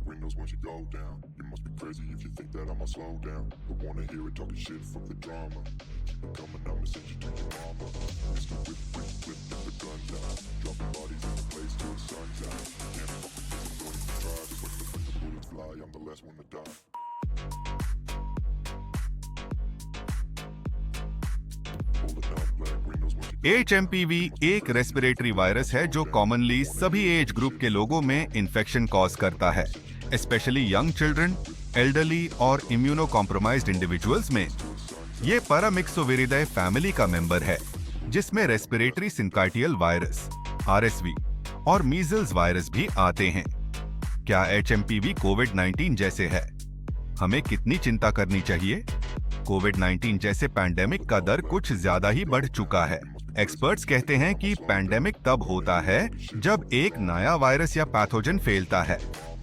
windows once you go down. You must be crazy if you think that I'ma slow down. Don't wanna hear it talking shit, fuck the drama. Keep it coming, I'ma send you to your mama. Mr. Whip, let the guns out. Dropping bodies in the place till the sun's out. Can't fuck with this, don't even try. Just when the bullets fly, I'm the last one to die. HMPV एक respiratory virus है जो commonly सभी age group के लोगों में infection cause करता है, specially young children, elderly और इम्यूनो कॉम्प्रोमाइज्ड इंडिविजुअल्स में। ये पैरामिक्सोविरिडाई फैमिली का मेंबर है, जिसमें रेस्पिरेटरी सिंकाइटियल वायरस RSV और मीजल्स वायरस भी आते हैं। क्या HMPV कोविड-19 जैसे है? हमें कितनी चिंता करनी चाहिए? कोविड-19 जैसे पैंडेमिक का दर कुछ ज्यादा ही बढ़ चुका है। एक्सपर्ट्स कहते हैं कि पैंडेमिक तब होता है जब एक नया वायरस या पैथोजन फैलता है,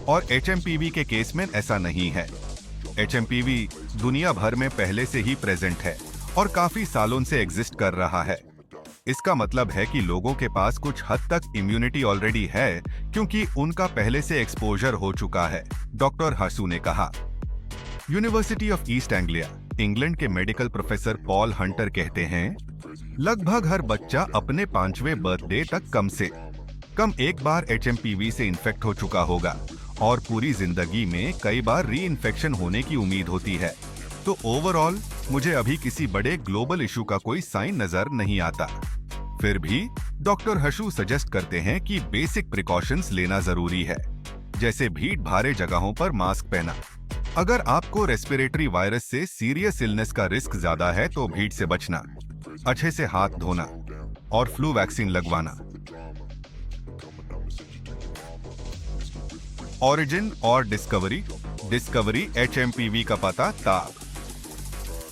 और HMPV के केस में ऐसा नहीं है। HMPV दुनिया भर में पहले से ही प्रेजेंट है और काफी सालों से एग्जिस्ट कर रहा है। इसका मतलब है कि लोगों के पास कुछ हद तक इम्यूनिटी ऑलरेडी है, क्योंकि उनका पहले से एक्सपोजर हो चुका है, डॉक्टर हसू ने कहा। University of east Anglia, England के मेडिकल प्रोफेसर पॉल हंटर कहते हैं, लगभग हर बच्चा अपने 5वें बर्थडे तक कम से कम एक बार HMPV से इन्फेक्ट हो चुका होगा, और पूरी जिंदगी में कई बार री इन्फेक्शन होने की उम्मीद होती है। तो ओवरऑल मुझे अभी किसी बड़े ग्लोबल इशू का कोई साइन नजर नहीं आता। फिर भी डॉक्टर हसू सजेस्ट करते हैं कि बेसिक प्रिकॉशंस लेना जरूरी है, जैसे भीड़ भारे जगहों पर मास्क पहना। अगर आपको रेस्पिरेटरी वायरस से सीरियस इलनेस का रिस्क ज्यादा है तो भीड़ से बचना, अच्छे से हाथ धोना और फ्लू वैक्सीन लगवाना। ओरिजिन और डिस्कवरी HMPV का पता तब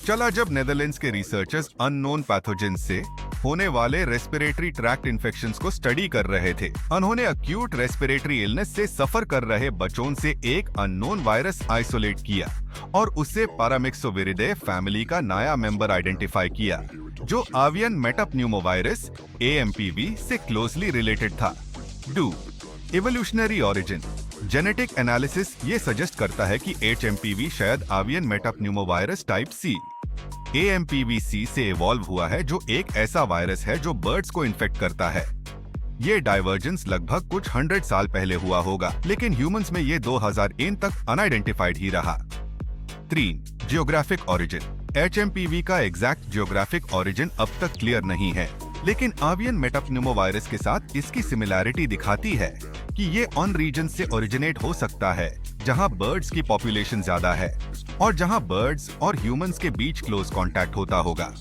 चला जब नेदरलैंड्स के रिसर्चर्स अननोन पैथोजन से होने वाले रेस्पिरेटरी ट्रैक्ट इन्फेक्शंस को स्टडी कर रहे थे। उन्होंने एक्यूट रेस्पिरेटरी इलनेस से सफर कर रहे बच्चों से एक अननोन वायरस आइसोलेट किया और उससे पैरामिक्सोविरिडाई फैमिली का नया मेंबर आइडेंटिफाई किया, जो एवियन मेटाप्न्यूमोवायरस AMPV से क्लोजली रिलेटेड था। इवोल्यूशनरी ओरिजिन जेनेटिक एनालिसिस ये सजेस्ट करता है कि HMPV शायद एवियन मेटाप्न्यूमोवायरस टाइप C AMPV-C से इवॉल्व हुआ है, जो एक ऐसा वायरस है जो बर्ड्स को इन्फेक्ट करता है। ये डाइवर्जेंस लगभग कुछ 100 साल पहले हुआ होगा, लेकिन ह्यूमंस में ये 2001 तक अनआइडेंटिफाइड ही रहा। 3. जियोग्राफिक ओरिजिन HMPV का एग्जैक्ट जियोग्राफिक ओरिजिन अब तक क्लियर नहीं है, लेकिन एवियन मेटाप्न्यूमोवायरस के साथ इसकी सिमिलैरिटी दिखाती है कि ये उन रीजन से ओरिजिनेट हो सकता है जहां बर्ड्स की पॉपुलेशन ज्यादा है और जहां बर्ड्स और ह्यूमंस के बीच क्लोज कांटेक्ट होता होगा।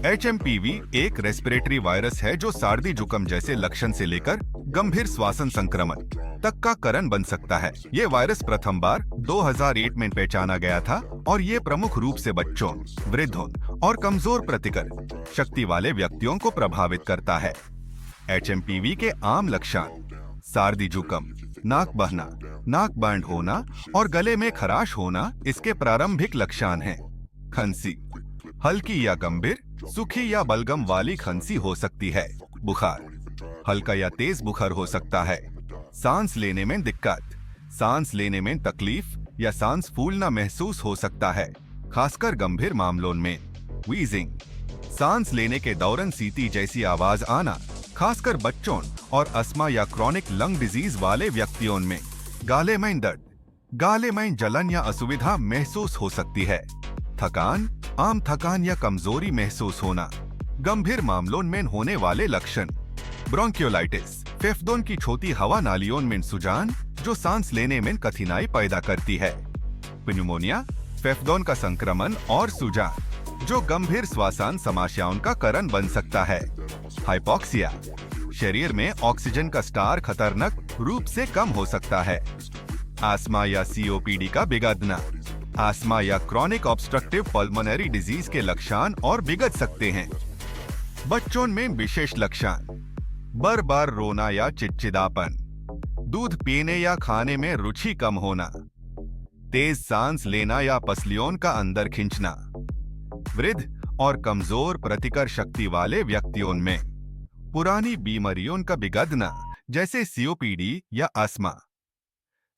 HMPV एक रेस्पिरेटरी वायरस है जो सर्दी जुकाम जैसे लक्षण से लेकर गंभीर श्वसन संक्रमण तक का कारण बन सकता है। ये वायरस प्रथम बार 2008 में पहचाना गया था और ये प्रमुख रूप से बच्चों, वृद्धों और कमजोर प्रतिकार शक्ति वाले व्यक्तियों को प्रभावित करता है। HMPV के आम लक्षण सर्दी जुकाम, नाक बहना, नाक बैंड होना और गले में खराश होना इसके प्रारंभिक लक्षण हैं। खांसी हल्की या गंभीर, सूखी या बलगम वाली खांसी हो सकती है। बुखार हल्का या तेज बुखार हो सकता है। सांस लेने में दिक्कत, सांस लेने में तकलीफ या सांस फूलना महसूस हो सकता है, खासकर गंभीर मामलों में। वीजिंग सांस लेने के दौरान सीटी जैसी आवाज आना, खासकर बच्चों और अस्थमा या क्रॉनिक लंग डिजीज वाले व्यक्तियों में। गाले में दर्द, गाले में जलन या असुविधा महसूस हो सकती है। थकान, आम थकान या कमजोरी महसूस होना। गंभीर मामलों में होने वाले लक्षण ब्रोंकियोलाइटिस, फेफड़ों की छोटी हवा नालियों में सूजन जो सांस लेने में कठिनाई पैदा करती है। प्न्यूमोनिया, फेफड़ों का संक्रमण और सूजन जो गंभीर श्वसन समस्याओं का कारण बन सकता है। हाइपोक्सिया, शरीर में ऑक्सीजन का स्तर खतरनाक रूप से कम हो सकता है। अस्थमा या COPD का बिगड़ना, अस्थमा या क्रॉनिक ऑब्स्ट्रक्टिव पल्मोनरी डिजीज के लक्षण और बिगड़ सकते हैं। बच्चों में विशेष लक्षण बार बार रोना या चिड़चिड़ापन, दूध पीने या खाने में रुचि कम होना, तेज सांस लेना या पसलियों का अंदर खींचना। वृद्ध और कमजोर प्रतिकार शक्ति वाले व्यक्तियों में पुरानी बीमारियों का बिगड़ना जैसे सीओपीडी या अस्थमा,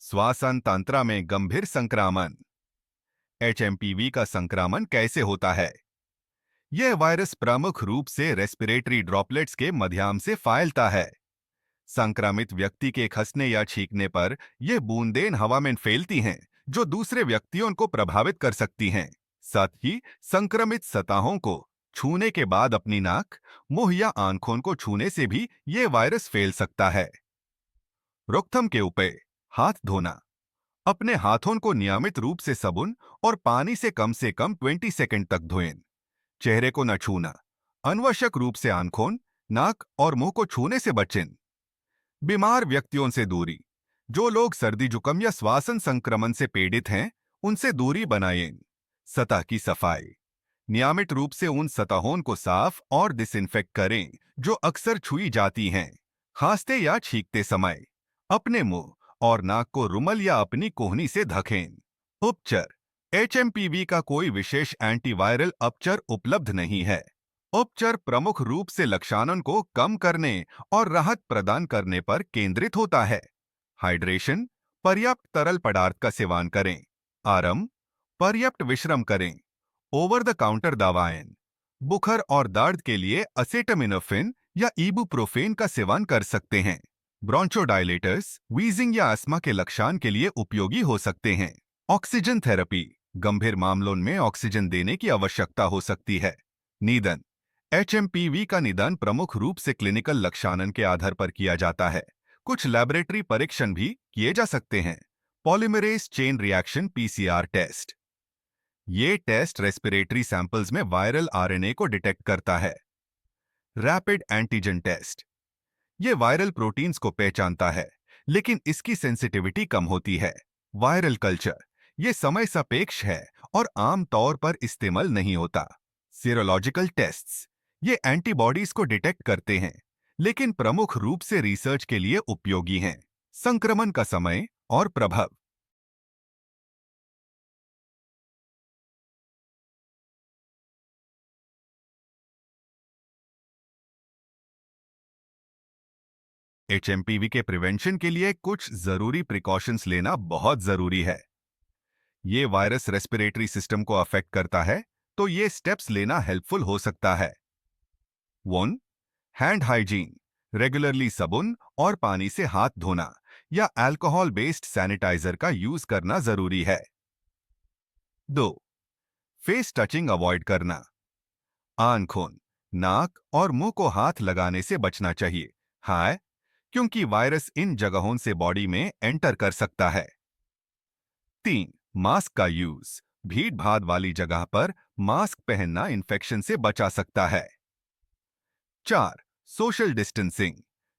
श्वसन तंत्र में गंभीर संक्रमण। एचएमपीवी का संक्रमण कैसे होता है? यह वायरस प्रमुख रूप से रेस्पिरेटरी ड्रॉपलेट्स के माध्यम से फैलता है। संक्रमित व्यक्ति के खांसने या छींकने पर यह बूंदें हवा में फैलती हैं, जो दूसरे व्यक्तियों को प्रभावित कर सकती हैं। साथ ही संक्रमित सतहों को छूने के बाद अपनी नाक, मुंह या आंखों को छूने से भी यह वायरस फैल सकता है। रोकथाम के उपाय: हाथ धोना। अपने हाथों को नियमित रूप से साबुन और पानी से कम 20 सेकंड तक धोएं। चेहरे को न छूना। अनावश्यक रूप से आंखों, नाक और मुंह को छूने से बचें। बीमार व्यक्तियों से दूरी। जो लोग सर्दी जुकाम या श्वसन संक्रमण से पीड़ित हैं, उनसे दूरी बनाएं। सतह की सफाई। नियमित रूप से उन सतहों को साफ और डिसइंफेक्ट करें जो अक्सर छुई जाती हैं। खांसते या छींकते समय अपने मुंह और नाक को रुमाल या अपनी कोहनी से ढकें। उपचार: एचएमपीवी का कोई विशेष एंटीवायरल उपचार उपलब्ध नहीं है। उपचार प्रमुख रूप से लक्षणों को कम करने और राहत प्रदान करने पर केंद्रित होता है। हाइड्रेशन: पर्याप्त तरल पदार्थ का सेवन करें। आराम: पर्याप्त विश्राम करें। ओवर द काउंटर दवाएं: बुखार और दर्द के लिए एसिटामिनोफेन या इबुप्रोफेन का सेवन कर सकते हैं। ब्रोंचोडायलेटर्स वीजिंग या अस्थमा के लक्षण के लिए उपयोगी हो सकते हैं। ऑक्सीजन थेरेपी: गंभीर मामलों में ऑक्सीजन देने की आवश्यकता हो सकती है। निदान: एचएमपीवी का निदान प्रमुख रूप से क्लिनिकल लक्षणों के आधार पर किया जाता है। कुछ लैबोरेटरी परीक्षण भी किए जा सकते हैं। Polymerase chain reaction PCR test: ये टेस्ट रेस्पिरेटरी सैंपल्स में वायरल आरएनए को डिटेक्ट करता है। रैपिड एंटीजन टेस्ट: ये वायरल प्रोटीन्स को पहचानता है, लेकिन इसकी सेंसिटिविटी कम होती है। वायरल कल्चर: ये समय सापेक्ष है और आमतौर पर इस्तेमाल नहीं होता। सीरोलॉजिकल टेस्ट्स: ये एंटीबॉडीज को डिटेक्ट करते हैं, लेकिन प्रमुख रूप से रिसर्च के लिए उपयोगी हैं। संक्रमण का समय और प्रभाव। एचएमपीवी के प्रिवेंशन के लिए कुछ जरूरी प्रिकॉशंस लेना बहुत जरूरी है। ये वायरस रेस्पिरेटरी सिस्टम को अफेक्ट करता है, तो ये स्टेप्स लेना हेल्पफुल हो सकता है। 1. हैंड हाइजीन: रेगुलरली साबुन और पानी से हाथ धोना या अल्कोहल बेस्ड सैनिटाइजर का यूज करना जरूरी है। 2. फेस टचिंग अवॉइड करना। आंखों, नाक और मुंह को हाथ लगाने से बचना चाहिए, क्योंकि वायरस इन जगहों से बॉडी में एंटर कर सकता है। 3. मास्क का यूज: भीड़ भाड़ वाली जगह पर मास्क पहनना इन्फेक्शन से बचा सकता है। 4. सोशल डिस्टेंसिंग: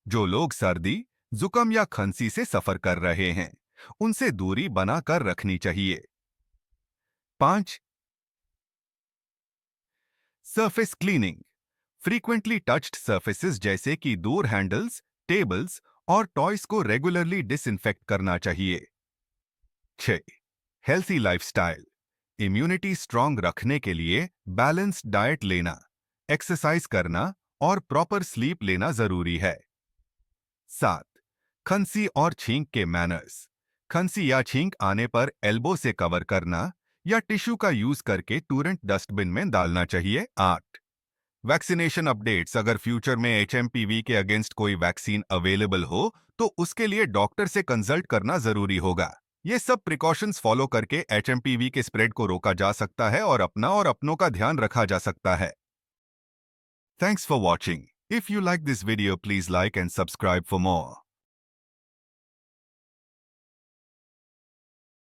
जो लोग सर्दी, जुकाम या खांसी से सफर कर रहे हैं, उनसे दूरी बनाकर रखनी चाहिए। 5. Surface cleaning: frequently touched surfaces जैसे कि डोर हैंडल्स, टेबल्स और टॉयज को रेगुलरली डिसइंफेक्ट करना चाहिए। 6. हेल्थी लाइफस्टाइल: इम्यूनिटी स्ट्रांग रखने के लिए बैलेंस्ड डाइट लेना, एक्सरसाइज करना और प्रॉपर स्लीप लेना जरूरी है। 7. खांसी और छींक के मैनर्स: खांसी या छींक आने पर एल्बो से कवर करना या टिश्यू का यूज करके तुरंत डस्टबिन में डालना चाहिए। 8. वैक्सीनेशन अपडेट्स: अगर फ्यूचर में एचएमपीवी के अगेंस्ट कोई वैक्सीन अवेलेबल हो, तो उसके लिए डॉक्टर से कंसल्ट करना जरूरी होगा। ये सब प्रिकॉशंस फॉलो करके एचएमपीवी के स्प्रेड को रोका जा सकता है और अपना और अपनों का ध्यान रखा जा सकता है। Thanks for watching. If you like this video, please like and subscribe for more.